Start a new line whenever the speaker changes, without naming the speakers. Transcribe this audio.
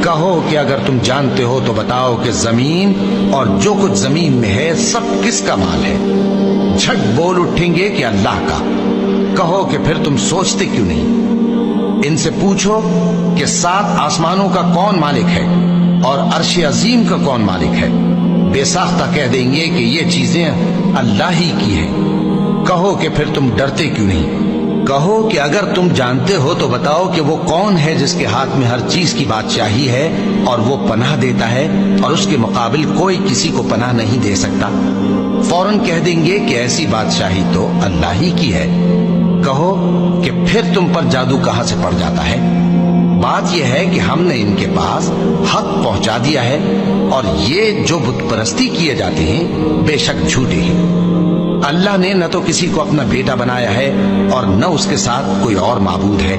کہو کہ اگر تم جانتے ہو تو بتاؤ کہ زمین اور جو کچھ زمین میں ہے سب کس کا مال ہے؟ جھٹ بول اٹھیں گے کہ اللہ کا۔ کہو کہ پھر تم سوچتے کیوں نہیں؟ ان سے پوچھو کہ 7 آسمانوں کا کون مالک ہے اور عرش عظیم کا کون مالک ہے؟ بے ساختہ کہہ دیں گے کہ یہ چیزیں اللہ ہی کی ہیں۔ کہو کہ پھر تم ڈرتے کیوں نہیں؟ کہو کہ اگر تم جانتے ہو تو بتاؤ کہ وہ کون ہے جس کے ہاتھ میں ہر چیز کی بادشاہی ہے اور وہ پناہ دیتا ہے اور اس کے مقابل کوئی کسی کو پناہ نہیں دے سکتا۔ فوراً کہہ دیں گے کہ ایسی بادشاہی تو اللہ ہی کی ہے۔ کہو کہ پھر تم پر جادو کہاں سے پڑ جاتا ہے؟ بات یہ ہے کہ ہم نے ان کے پاس حق پہنچا دیا ہے اور یہ جو بت پرستی کیے جاتے ہیں بے شک جھوٹے ہیں۔ اللہ نے نہ تو کسی کو اپنا بیٹا بنایا ہے اور نہ اس کے ساتھ کوئی اور معبود ہے۔